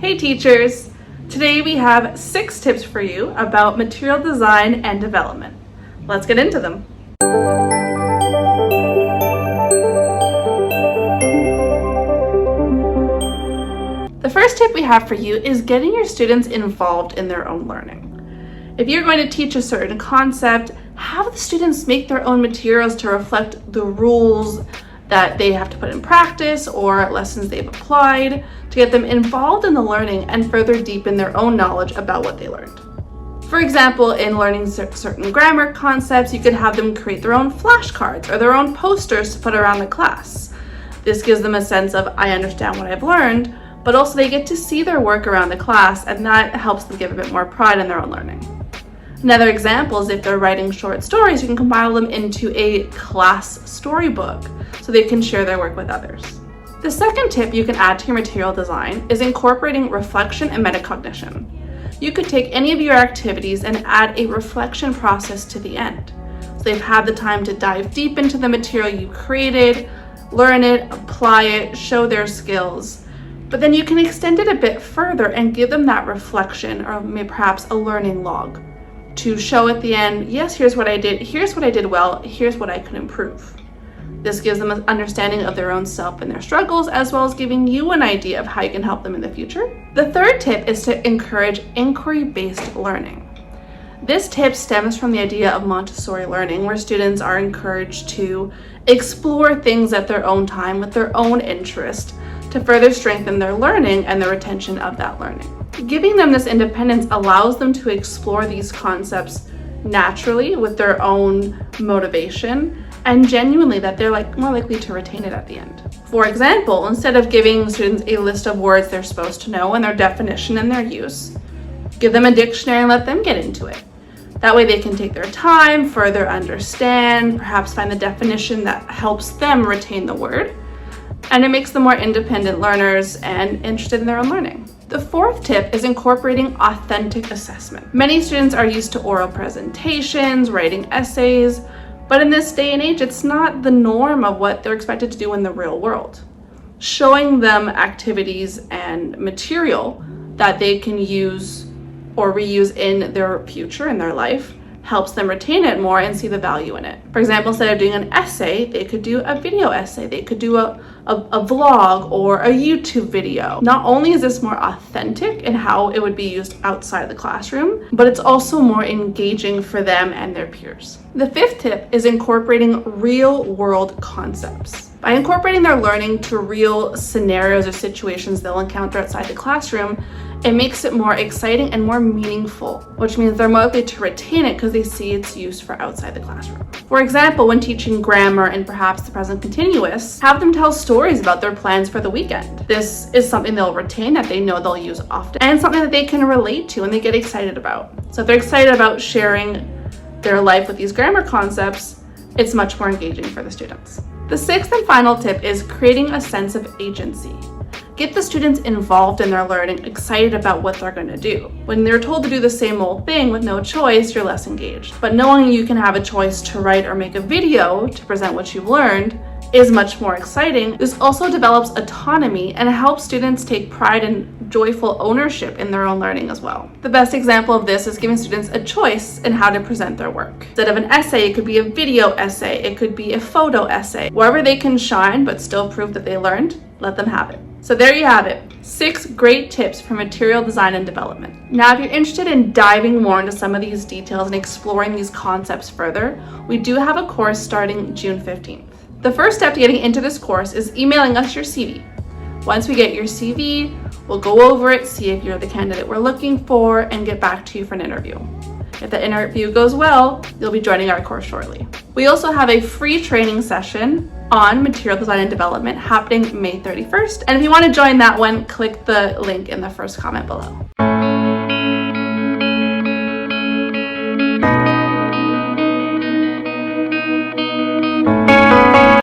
Hey teachers! Today we have 6 tips for you about material design and development. Let's get into them. The first tip we have for you is getting your students involved in their own learning. If you're going to teach a certain concept, have the students make their own materials to reflect the rules that they have to put in practice or lessons they've applied to get them involved in the learning and further deepen their own knowledge about what they learned. For example, in learning certain grammar concepts, you could have them create their own flashcards or their own posters to put around the class. This gives them a sense of, I understand what I've learned, but also they get to see their work around the class, and that helps them give a bit more pride in their own learning. Another example is if they're writing short stories, you can compile them into a class storybook so they can share their work with others. The second tip you can add to your material design is incorporating reflection and metacognition. You could take any of your activities and add a reflection process to the end. So they've had the time to dive deep into the material you created, learn it, apply it, show their skills. But then you can extend it a bit further and give them that reflection or maybe perhaps a learning log to show at the end, yes, here's what I did well, here's what I could improve. This gives them an understanding of their own self and their struggles, as well as giving you an idea of how you can help them in the future. The third tip is to encourage inquiry-based learning. This tip stems from the idea of Montessori learning, where students are encouraged to explore things at their own time with their own interest to further strengthen their learning and the retention of that learning. Giving them this independence allows them to explore these concepts naturally with their own motivation and genuinely that they're more likely to retain it at the end. For example, instead of giving students a list of words they're supposed to know and their definition and their use, give them a dictionary and let them get into it. That way they can take their time, further understand, perhaps find the definition that helps them retain the word, and it makes them more independent learners and interested in their own learning. The fourth tip is incorporating authentic assessment. Many students are used to oral presentations, writing essays, but in this day and age, it's not the norm of what they're expected to do in the real world. Showing them activities and material that they can use or reuse in their future, in their life, helps them retain it more and see the value in it. For example, instead of doing an essay, they could do a video essay. They could do a vlog or a YouTube video. Not only is this more authentic in how it would be used outside the classroom, but it's also more engaging for them and their peers. The fifth tip is incorporating real-world concepts. By incorporating their learning to real scenarios or situations they'll encounter outside the classroom, it makes it more exciting and more meaningful, which means they're more likely to retain it because they see its use for outside the classroom. For example, when teaching grammar and perhaps the present continuous, have them tell stories about their plans for the weekend. This is something they'll retain that they know they'll use often and something that they can relate to and they get excited about. So if they're excited about sharing their life with these grammar concepts, it's much more engaging for the students. The sixth and final tip is creating a sense of agency. Get the students involved in their learning, excited about what they're going to do. When they're told to do the same old thing with no choice, you're less engaged. But knowing you can have a choice to write or make a video to present what you've learned is much more exciting. This also develops autonomy and helps students take pride and joyful ownership in their own learning as well. The best example of this is giving students a choice in how to present their work. Instead of an essay, it could be a video essay, it could be a photo essay. Wherever they can shine but still prove that they learned, let them have it. So there you have it, 6 great tips for material design and development. Now, if you're interested in diving more into some of these details and exploring these concepts further, we do have a course starting June 15th. The first step to getting into this course is emailing us your CV. Once we get your CV, we'll go over it, see if you're the candidate we're looking for, and get back to you for an interview. If the interview goes well, you'll be joining our course shortly. We also have a free training session on material design and development happening May 31st. And if you want to join that one, click the link in the first comment below.